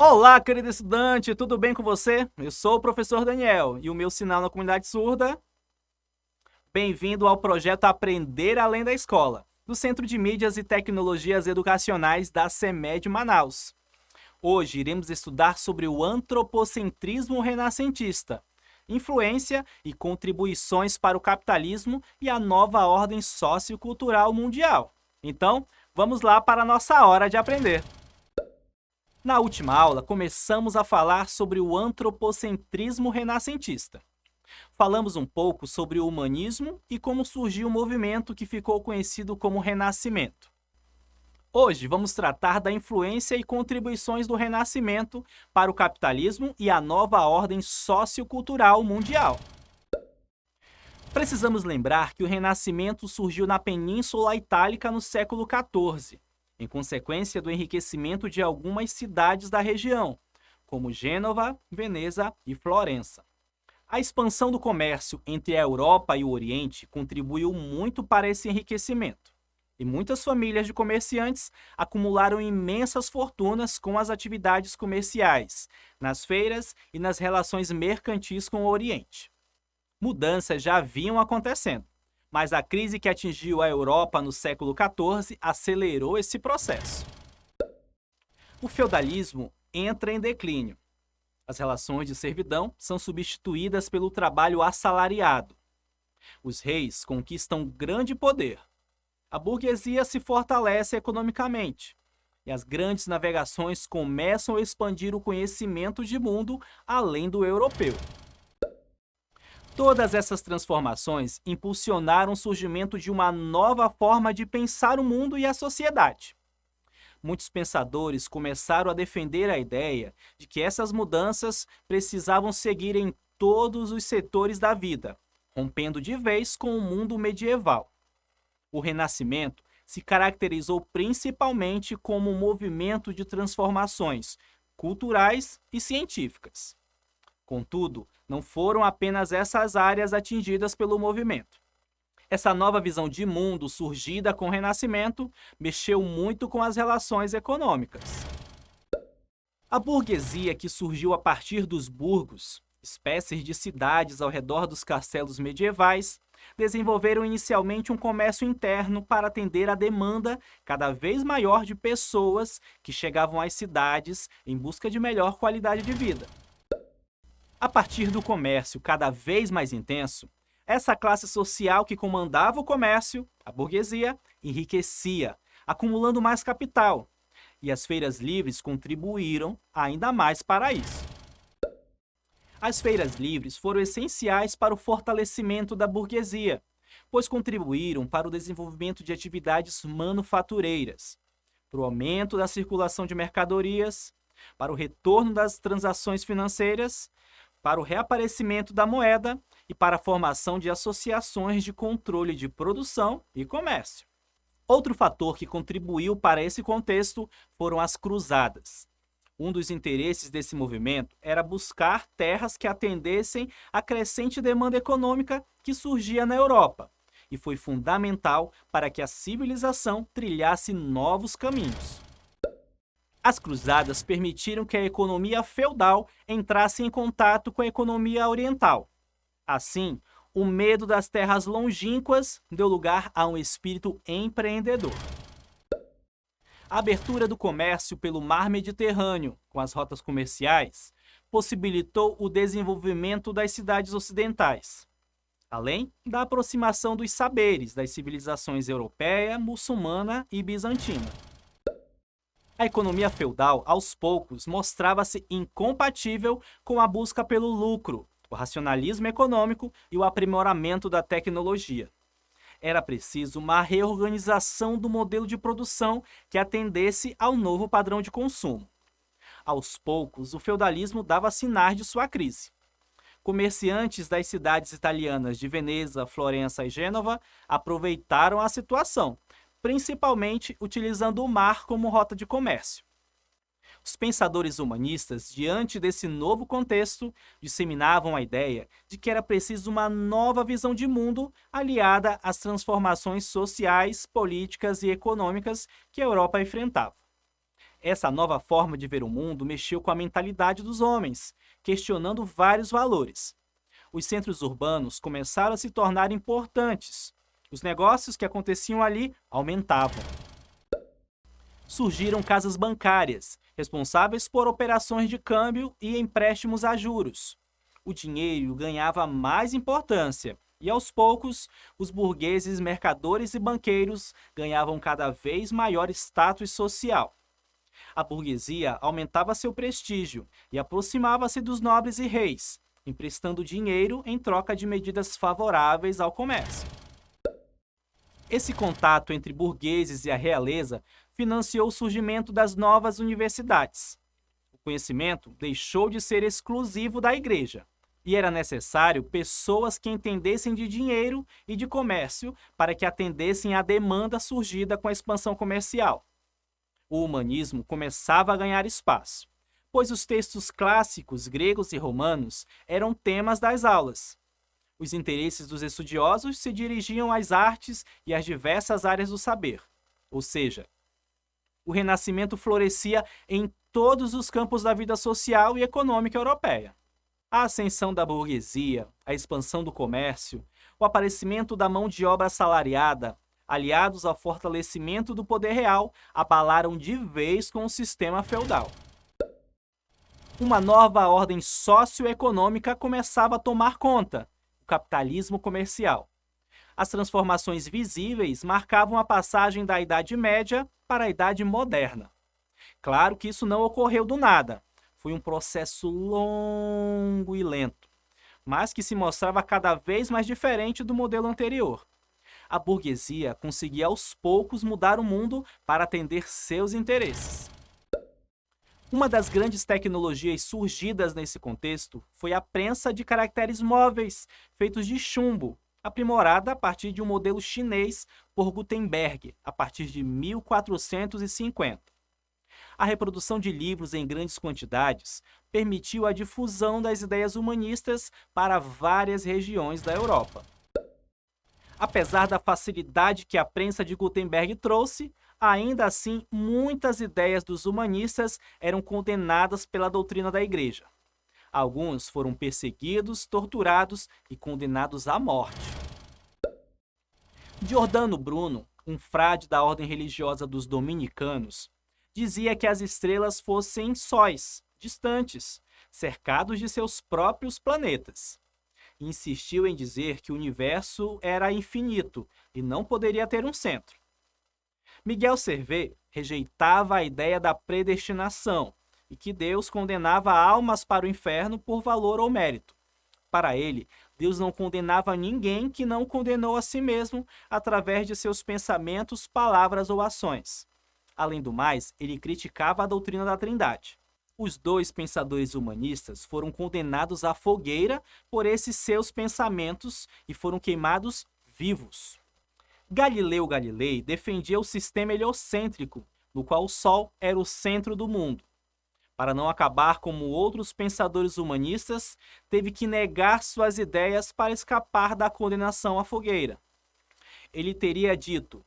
Olá, querido estudante, tudo bem com você? Eu sou o professor Daniel e o meu sinal na comunidade surda. Bem-vindo ao projeto Aprender Além da Escola, do Centro de Mídias e Tecnologias Educacionais da CEMED Manaus. Hoje iremos estudar sobre o antropocentrismo renascentista, influência e contribuições para o capitalismo e a nova ordem sociocultural mundial. Então, vamos lá para a nossa hora de aprender. Na última aula, começamos a falar sobre o antropocentrismo renascentista. Falamos um pouco sobre o humanismo e como surgiu o movimento que ficou conhecido como Renascimento. Hoje vamos tratar da influência e contribuições do Renascimento para o capitalismo e a nova ordem sociocultural mundial. Precisamos lembrar que o Renascimento surgiu na Península Itálica no século XIV, em consequência do enriquecimento de algumas cidades da região, como Gênova, Veneza e Florença. A expansão do comércio entre a Europa e o Oriente contribuiu muito para esse enriquecimento, e muitas famílias de comerciantes acumularam imensas fortunas com as atividades comerciais, nas feiras e nas relações mercantis com o Oriente. Mudanças já vinham acontecendo, mas a crise que atingiu a Europa no século XIV acelerou esse processo. O feudalismo entra em declínio. As relações de servidão são substituídas pelo trabalho assalariado. Os reis conquistam grande poder. A burguesia se fortalece economicamente. E as grandes navegações começam a expandir o conhecimento de mundo além do europeu. Todas essas transformações impulsionaram o surgimento de uma nova forma de pensar o mundo e a sociedade. Muitos pensadores começaram a defender a ideia de que essas mudanças precisavam seguir em todos os setores da vida, rompendo de vez com o mundo medieval. O Renascimento se caracterizou principalmente como um movimento de transformações culturais e científicas. Contudo, não foram apenas essas áreas atingidas pelo movimento. Essa nova visão de mundo surgida com o Renascimento mexeu muito com as relações econômicas. A burguesia que surgiu a partir dos burgos, espécies de cidades ao redor dos castelos medievais, desenvolveram inicialmente um comércio interno para atender à demanda cada vez maior de pessoas que chegavam às cidades em busca de melhor qualidade de vida. A partir do comércio cada vez mais intenso, essa classe social que comandava o comércio, a burguesia, enriquecia, acumulando mais capital, e as feiras livres contribuíram ainda mais para isso. As feiras livres foram essenciais para o fortalecimento da burguesia, pois contribuíram para o desenvolvimento de atividades manufatureiras, para o aumento da circulação de mercadorias, para o retorno das transações financeiras, para o reaparecimento da moeda e para a formação de associações de controle de produção e comércio. Outro fator que contribuiu para esse contexto foram as cruzadas. Um dos interesses desse movimento era buscar terras que atendessem à crescente demanda econômica que surgia na Europa, e foi fundamental para que a civilização trilhasse novos caminhos. As cruzadas permitiram que a economia feudal entrasse em contato com a economia oriental. Assim, o medo das terras longínquas deu lugar a um espírito empreendedor. A abertura do comércio pelo mar Mediterrâneo, com as rotas comerciais, possibilitou o desenvolvimento das cidades ocidentais, além da aproximação dos saberes das civilizações europeia, muçulmana e bizantina. A economia feudal, aos poucos, mostrava-se incompatível com a busca pelo lucro, o racionalismo econômico e o aprimoramento da tecnologia. Era preciso uma reorganização do modelo de produção que atendesse ao novo padrão de consumo. Aos poucos, o feudalismo dava sinais de sua crise. Comerciantes das cidades italianas de Veneza, Florença e Gênova aproveitaram a situação, principalmente utilizando o mar como rota de comércio. Os pensadores humanistas, diante desse novo contexto, disseminavam a ideia de que era preciso uma nova visão de mundo aliada às transformações sociais, políticas e econômicas que a Europa enfrentava. Essa nova forma de ver o mundo mexeu com a mentalidade dos homens, questionando vários valores. Os centros urbanos começaram a se tornar importantes. Os negócios que aconteciam ali aumentavam. Surgiram casas bancárias, responsáveis por operações de câmbio e empréstimos a juros. O dinheiro ganhava mais importância e, aos poucos, os burgueses, mercadores e banqueiros ganhavam cada vez maior status social. A burguesia aumentava seu prestígio e aproximava-se dos nobres e reis, emprestando dinheiro em troca de medidas favoráveis ao comércio. Esse contato entre burgueses e a realeza financiou o surgimento das novas universidades. O conhecimento deixou de ser exclusivo da igreja e era necessário pessoas que entendessem de dinheiro e de comércio para que atendessem à demanda surgida com a expansão comercial. O humanismo começava a ganhar espaço, pois os textos clássicos gregos e romanos eram temas das aulas. Os interesses dos estudiosos se dirigiam às artes e às diversas áreas do saber, ou seja, o Renascimento florescia em todos os campos da vida social e econômica europeia. A ascensão da burguesia, a expansão do comércio, o aparecimento da mão de obra assalariada, aliados ao fortalecimento do poder real, abalaram de vez com o sistema feudal. Uma nova ordem socioeconômica começava a tomar conta, o capitalismo comercial. As transformações visíveis marcavam a passagem da Idade Média para a Idade Moderna. Claro que isso não ocorreu do nada. Foi um processo longo e lento, mas que se mostrava cada vez mais diferente do modelo anterior. A burguesia conseguia aos poucos mudar o mundo para atender seus interesses. Uma das grandes tecnologias surgidas nesse contexto foi a prensa de caracteres móveis, feitos de chumbo, aprimorada a partir de um modelo chinês por Gutenberg, a partir de 1450. A reprodução de livros em grandes quantidades permitiu a difusão das ideias humanistas para várias regiões da Europa. Apesar da facilidade que a prensa de Gutenberg trouxe, ainda assim muitas ideias dos humanistas eram condenadas pela doutrina da Igreja. Alguns foram perseguidos, torturados e condenados à morte. Giordano Bruno, um frade da ordem religiosa dos dominicanos, dizia que as estrelas fossem sóis, distantes, cercados de seus próprios planetas. E insistiu em dizer que o universo era infinito e não poderia ter um centro. Miguel Servet rejeitava a ideia da predestinação e que Deus condenava almas para o inferno por valor ou mérito. Para ele, Deus não condenava ninguém que não condenou a si mesmo através de seus pensamentos, palavras ou ações. Além do mais, ele criticava a doutrina da Trindade. Os dois pensadores humanistas foram condenados à fogueira por esses seus pensamentos e foram queimados vivos. Galileu Galilei defendia o sistema heliocêntrico, no qual o Sol era o centro do mundo. Para não acabar como outros pensadores humanistas, teve que negar suas ideias para escapar da condenação à fogueira. Ele teria dito: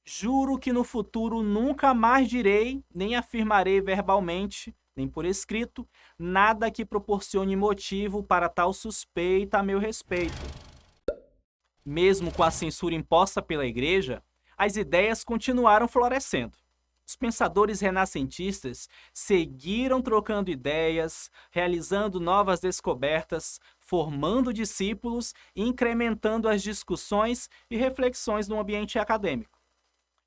"Juro que no futuro nunca mais direi, nem afirmarei verbalmente, nem por escrito, nada que proporcione motivo para tal suspeita a meu respeito." Mesmo com a censura imposta pela Igreja, as ideias continuaram florescendo. Os pensadores renascentistas seguiram trocando ideias, realizando novas descobertas, formando discípulos e incrementando as discussões e reflexões no ambiente acadêmico.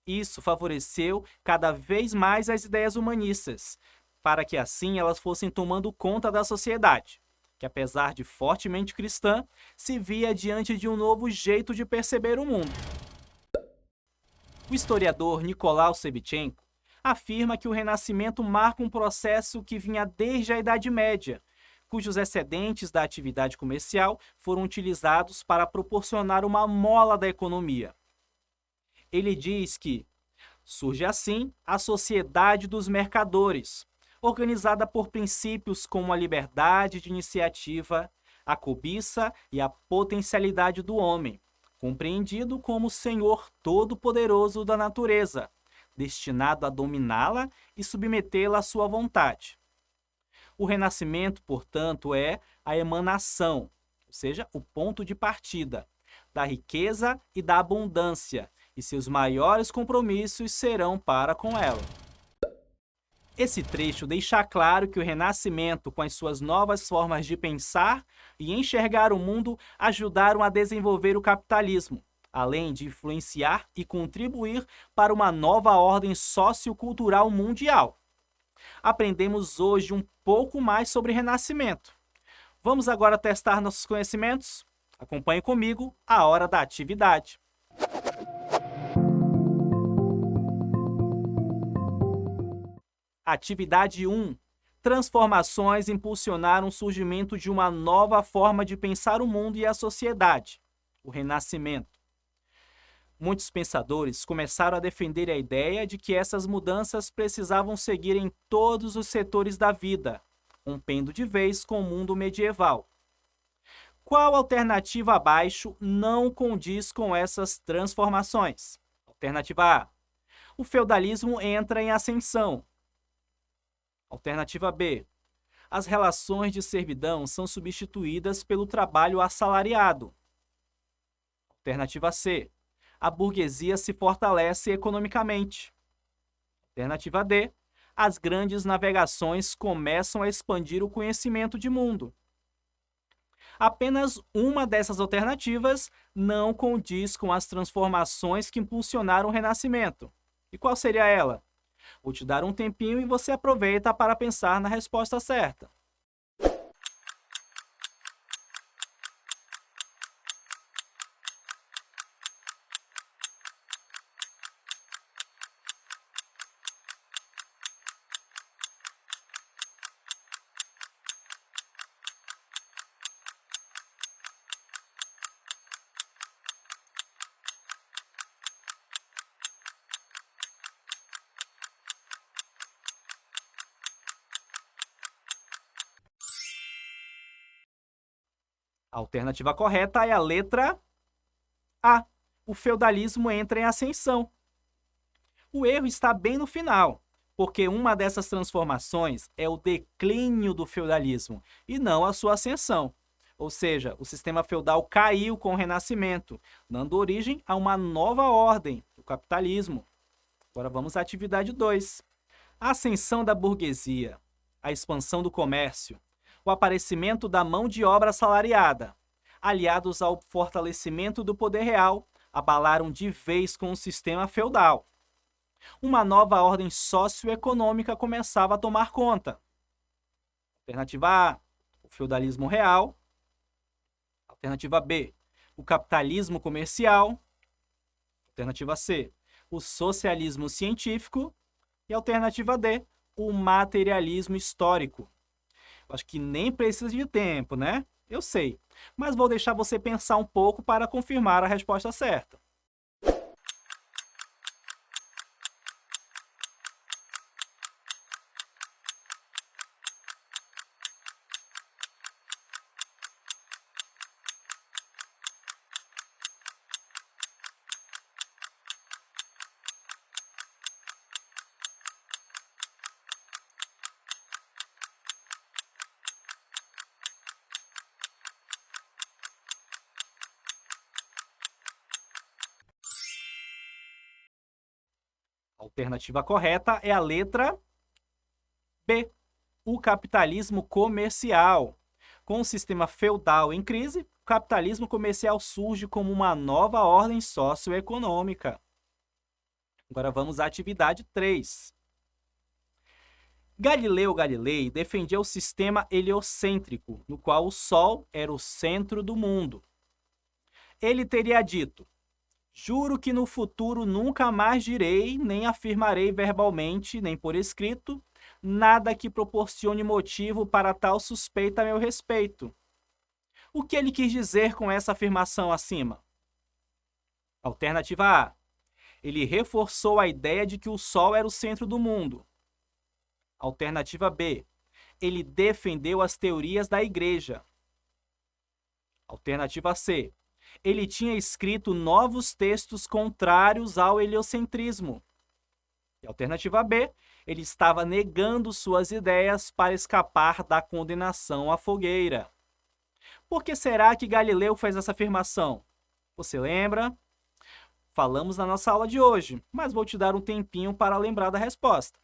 Isso favoreceu cada vez mais as ideias humanistas, para que assim elas fossem tomando conta da sociedade, que apesar de fortemente cristã, se via diante de um novo jeito de perceber o mundo. O historiador Nicolau Shevchenko afirma que o Renascimento marca um processo que vinha desde a Idade Média, cujos excedentes da atividade comercial foram utilizados para proporcionar uma mola da economia. Ele diz que surge assim a sociedade dos mercadores, organizada por princípios como a liberdade de iniciativa, a cobiça e a potencialidade do homem, compreendido como Senhor Todo-Poderoso da natureza, destinado a dominá-la e submetê-la à sua vontade. O renascimento, portanto, é a emanação, ou seja, o ponto de partida, da riqueza e da abundância, e seus maiores compromissos serão para com ela. Esse trecho deixa claro que o Renascimento, com as suas novas formas de pensar e enxergar o mundo, ajudaram a desenvolver o capitalismo, além de influenciar e contribuir para uma nova ordem sociocultural mundial. Aprendemos hoje um pouco mais sobre Renascimento. Vamos agora testar nossos conhecimentos? Acompanhe comigo a hora da atividade. Atividade 1. Transformações impulsionaram o surgimento de uma nova forma de pensar o mundo e a sociedade, o Renascimento. Muitos pensadores começaram a defender a ideia de que essas mudanças precisavam seguir em todos os setores da vida, rompendo de vez com o mundo medieval. Qual alternativa abaixo não condiz com essas transformações? Alternativa A. O feudalismo entra em ascensão. Alternativa B. As relações de servidão são substituídas pelo trabalho assalariado. Alternativa C. A burguesia se fortalece economicamente. Alternativa D. As grandes navegações começam a expandir o conhecimento de mundo. Apenas uma dessas alternativas não condiz com as transformações que impulsionaram o Renascimento. E qual seria ela? Vou te dar um tempinho e você aproveita para pensar na resposta certa. A alternativa correta é a letra A. O feudalismo entra em ascensão. O erro está bem no final, porque uma dessas transformações é o declínio do feudalismo e não a sua ascensão. Ou seja, o sistema feudal caiu com o Renascimento, dando origem a uma nova ordem, o capitalismo. Agora vamos à atividade 2. A ascensão da burguesia, a expansão do comércio, o aparecimento da mão de obra assalariada, aliados ao fortalecimento do poder real, abalaram de vez com o sistema feudal. Uma nova ordem socioeconômica começava a tomar conta. Alternativa A, o feudalismo real. Alternativa B, o capitalismo comercial. Alternativa C, o socialismo científico. E alternativa D, o materialismo histórico. Acho que nem precisa de tempo, né? Eu sei, mas vou deixar você pensar um pouco para confirmar a resposta certa. A alternativa correta é a letra B, o capitalismo comercial. Com o sistema feudal em crise, o capitalismo comercial surge como uma nova ordem socioeconômica. Agora vamos à atividade 3. Galileu Galilei defendia o sistema heliocêntrico, no qual o Sol era o centro do mundo. Ele teria dito: juro que no futuro nunca mais direi, nem afirmarei verbalmente, nem por escrito, nada que proporcione motivo para tal suspeita a meu respeito. O que ele quis dizer com essa afirmação acima? Alternativa A. Ele reforçou a ideia de que o Sol era o centro do mundo. Alternativa B. Ele defendeu as teorias da Igreja. Alternativa C. Ele tinha escrito novos textos contrários ao heliocentrismo. E alternativa B, ele estava negando suas ideias para escapar da condenação à fogueira. Por que será que Galileu fez essa afirmação? Você lembra? Falamos na nossa aula de hoje, mas vou te dar um tempinho para lembrar da resposta.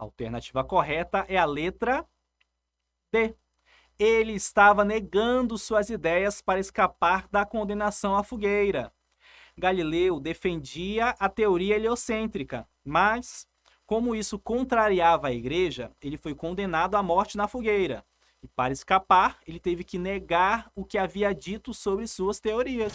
A alternativa correta é a letra D. Ele estava negando suas ideias para escapar da condenação à fogueira. Galileu defendia a teoria heliocêntrica, mas, como isso contrariava a igreja, ele foi condenado à morte na fogueira. E para escapar, ele teve que negar o que havia dito sobre suas teorias.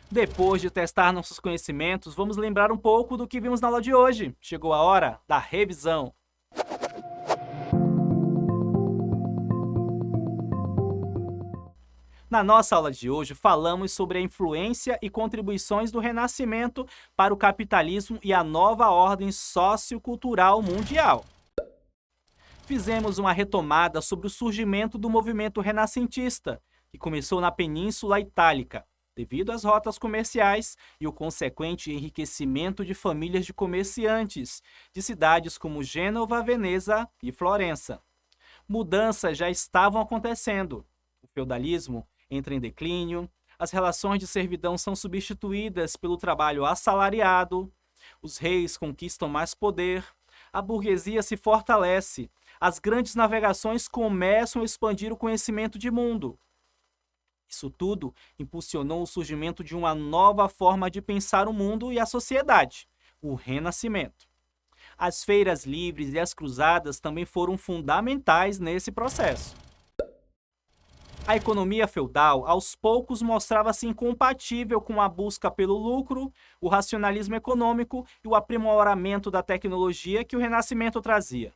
Depois de testar nossos conhecimentos, vamos lembrar um pouco do que vimos na aula de hoje. Chegou a hora da revisão. Na nossa aula de hoje, falamos sobre a influência e contribuições do Renascimento para o capitalismo e a nova ordem sociocultural mundial. Fizemos uma retomada sobre o surgimento do movimento renascentista, que começou na Península Itálica, devido às rotas comerciais e o consequente enriquecimento de famílias de comerciantes de cidades como Gênova, Veneza e Florença. Mudanças já estavam acontecendo. O feudalismo entra em declínio, as relações de servidão são substituídas pelo trabalho assalariado, os reis conquistam mais poder, a burguesia se fortalece, as grandes navegações começam a expandir o conhecimento de mundo. Isso tudo impulsionou o surgimento de uma nova forma de pensar o mundo e a sociedade, o Renascimento. As feiras livres e as cruzadas também foram fundamentais nesse processo. A economia feudal, aos poucos, mostrava-se incompatível com a busca pelo lucro, o racionalismo econômico e o aprimoramento da tecnologia que o Renascimento trazia.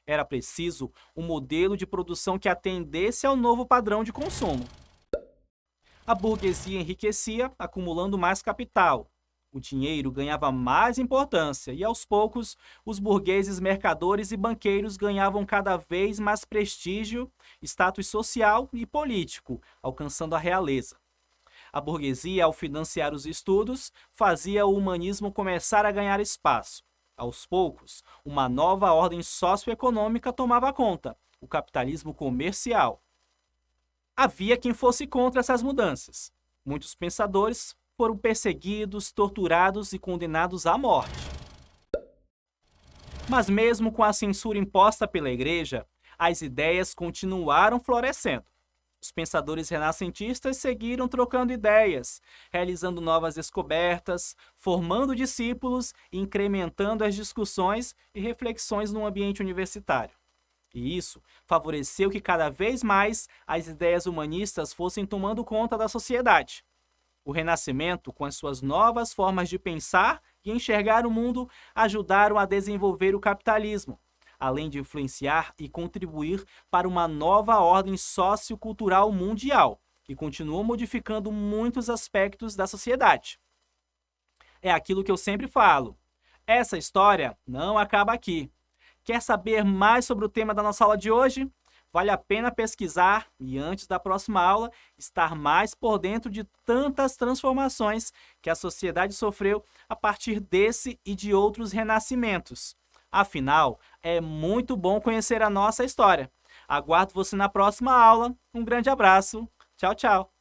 Era preciso um modelo de produção que atendesse ao novo padrão de consumo. A burguesia enriquecia, acumulando mais capital. O dinheiro ganhava mais importância e, aos poucos, os burgueses mercadores e banqueiros ganhavam cada vez mais prestígio, status social e político, alcançando a realeza. A burguesia, ao financiar os estudos, fazia o humanismo começar a ganhar espaço. Aos poucos, uma nova ordem socioeconômica tomava conta, o capitalismo comercial. Havia quem fosse contra essas mudanças. Muitos pensadores foram perseguidos, torturados e condenados à morte. Mas mesmo com a censura imposta pela Igreja, as ideias continuaram florescendo. Os pensadores renascentistas seguiram trocando ideias, realizando novas descobertas, formando discípulos e incrementando as discussões e reflexões no ambiente universitário. E isso favoreceu que cada vez mais as ideias humanistas fossem tomando conta da sociedade. O Renascimento, com as suas novas formas de pensar e enxergar o mundo, ajudaram a desenvolver o capitalismo, além de influenciar e contribuir para uma nova ordem sociocultural mundial, que continua modificando muitos aspectos da sociedade. É aquilo que eu sempre falo. Essa história não acaba aqui. Quer saber mais sobre o tema da nossa aula de hoje? Vale a pena pesquisar e, antes da próxima aula, estar mais por dentro de tantas transformações que a sociedade sofreu a partir desse e de outros renascimentos. Afinal, é muito bom conhecer a nossa história. Aguardo você na próxima aula. Um grande abraço. Tchau, tchau.